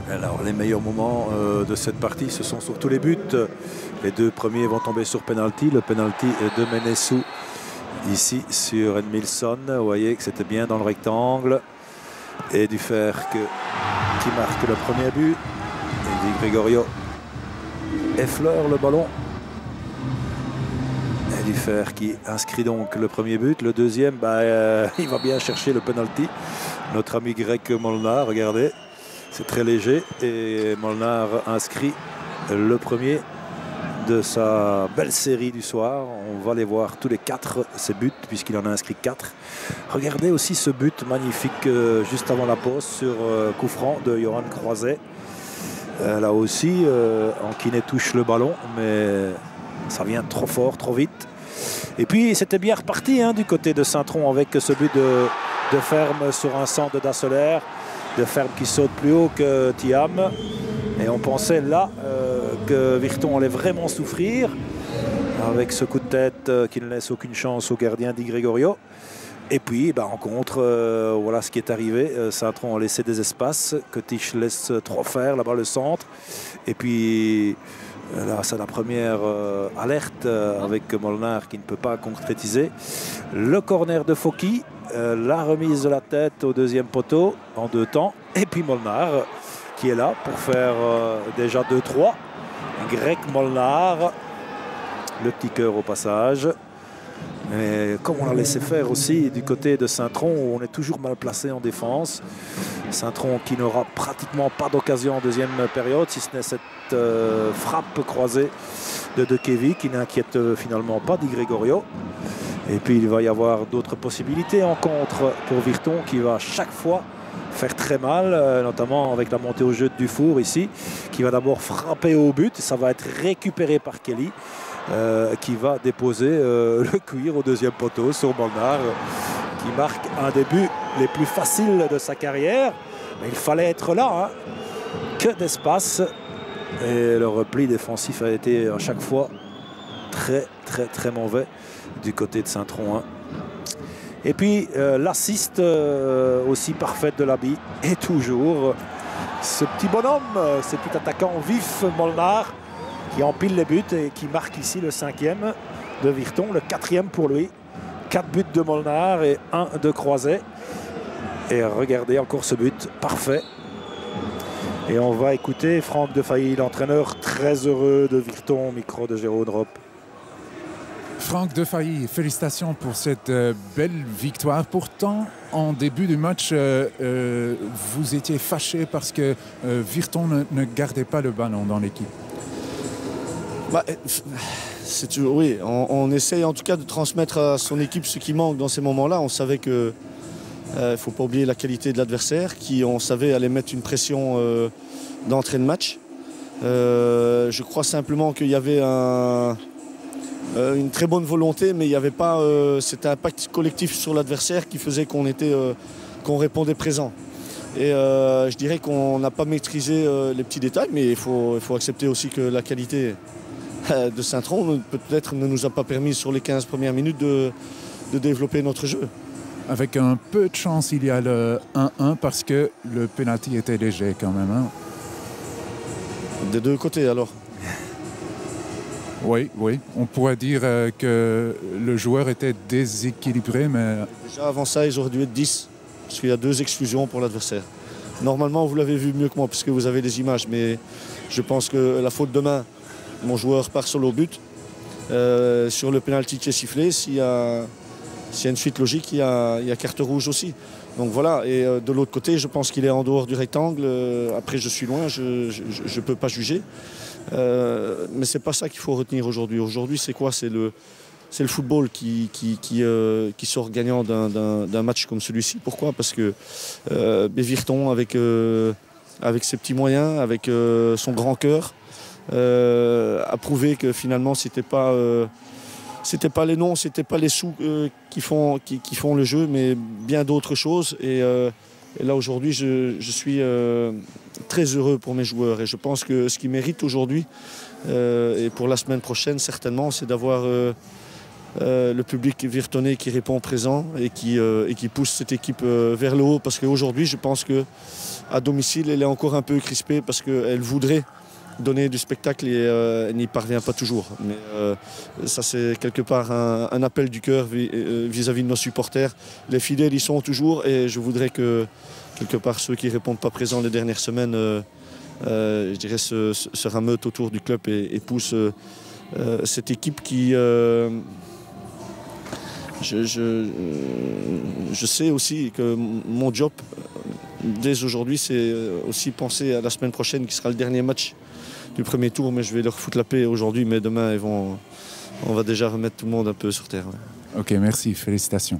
Alors, les meilleurs moments de cette partie, ce sont surtout les buts. Les deux premiers vont tomber sur penalty. Le penalty de Menessou ici sur Edmilson. Vous voyez que c'était bien dans le rectangle. Et Dufer qui marque le premier but. Et Di Gregorio effleure le ballon. Et Dufer qui inscrit donc le premier but. Le deuxième, il va bien chercher le penalty. Notre ami grec Molnar, regardez. C'est très léger et Molnar inscrit le premier de sa belle série du soir. On va les voir tous les quatre, ces buts, puisqu'il en a inscrit 4. Regardez aussi ce but magnifique juste avant la pause sur coup franc de Johan Croiset. Là aussi, Anquinet touche le ballon, mais ça vient trop fort, trop vite. Et puis c'était bien reparti du côté de Saint-Tron avec ce but de Ferme sur un centre de Dasseler. De Ferme qui saute plus haut que Thiam. Et on pensait là que Virton allait vraiment souffrir avec ce coup de tête qui ne laisse aucune chance au gardien Di Gregorio. Et puis en contre, voilà ce qui est arrivé. Saint-Tron a laissé des espaces que Tisch laisse trop faire là-bas le centre. Et puis là c'est la première alerte avec Molnar qui ne peut pas concrétiser. Le corner de Fauqui. La remise de la tête au deuxième poteau en 2 temps. Et puis Molnar qui est là pour faire déjà 2-3. Grec Molnar. Le petit cœur au passage. Et comme on l'a laissé faire aussi du côté de Saint-Tron, où on est toujours mal placé en défense. Saint-Tron qui n'aura pratiquement pas d'occasion en deuxième période, si ce n'est cette frappe croisée de Kevin qui n'inquiète finalement pas Di Gregorio. Et puis il va y avoir d'autres possibilités en contre pour Virton qui va chaque fois faire très mal, notamment avec la montée au jeu de Dufour ici, qui va d'abord frapper au but. Ça va être récupéré par Kelly, qui va déposer le cuir au deuxième poteau sur Molnar, qui marque un des buts les plus faciles de sa carrière. Mais il fallait être là, que d'espace. Et le repli défensif a été à chaque fois très mauvais du côté de Saint-Tron. Et puis l'assist aussi parfaite de Labi. Et toujours ce petit bonhomme, ce petit attaquant vif Molnar qui empile les buts et qui marque ici le 5e de Virton, le 4e pour lui. 4 buts de Molnar et 1 de Croiset. Et regardez encore ce but parfait. Et on va écouter Franck Defailly, l'entraîneur très heureux de Virton, au micro de Jérôme Drop. Franck Defailly, félicitations pour cette belle victoire. Pourtant, en début du match, vous étiez fâché parce que Virton ne gardait pas le ballon dans l'équipe. Oui, on essaye en tout cas de transmettre à son équipe ce qui manque dans ces moments-là. On savait que il ne faut pas oublier la qualité de l'adversaire qui, on savait, allait mettre une pression d'entrée de match. Je crois simplement qu'il y avait une très bonne volonté, mais il n'y avait pas cet impact collectif sur l'adversaire qui faisait qu'on répondait présent. Et je dirais qu'on n'a pas maîtrisé les petits détails, mais il faut accepter aussi que la qualité de Saint-Tron peut-être ne nous a pas permis sur les 15 premières minutes de développer notre jeu. Avec un peu de chance, il y a le 1-1 parce que le penalty était léger quand même. Des deux côtés alors. Oui. On pourrait dire que le joueur était déséquilibré, mais... Déjà avant ça, ils auraient dû être 10, parce qu'il y a 2 exclusions pour l'adversaire. Normalement, vous l'avez vu mieux que moi, puisque vous avez les images, mais je pense que la faute de main, mon joueur part sur le but. Sur le penalty qui est sifflé, s'il y a une suite logique, il y a carte rouge aussi. Donc voilà, et de l'autre côté, je pense qu'il est en dehors du rectangle. Après, je suis loin, je ne peux pas juger. Mais ce n'est pas ça qu'il faut retenir aujourd'hui. Aujourd'hui, c'est quoi? C'est le football qui sort gagnant d'un match comme celui-ci. Pourquoi? Parce que Virton, avec ses petits moyens, avec son grand cœur, a prouvé que finalement, c'était pas les noms, c'était pas les sous qui font le jeu, mais bien d'autres choses. Et là, aujourd'hui, je suis très heureux pour mes joueurs. Et je pense que ce qu'ils méritent aujourd'hui, et pour la semaine prochaine, certainement, c'est d'avoir le public virtonais qui répond présent et qui pousse cette équipe vers le haut. Parce qu'aujourd'hui, je pense qu'à domicile, elle est encore un peu crispée parce qu'elle voudrait donner du spectacle et elle n'y parvient pas toujours. Mais ça, c'est quelque part un appel du cœur vis-à-vis de nos supporters. Les fidèles y sont toujours et je voudrais que, quelque part, ceux qui ne répondent pas présents les dernières semaines, je dirais, se rameutent autour du club et poussent cette équipe qui... Je sais aussi que mon job, dès aujourd'hui, c'est aussi penser à la semaine prochaine qui sera le dernier match du premier tour, mais je vais leur foutre la paix aujourd'hui, mais demain on va déjà remettre tout le monde un peu sur terre. Ok, merci, félicitations.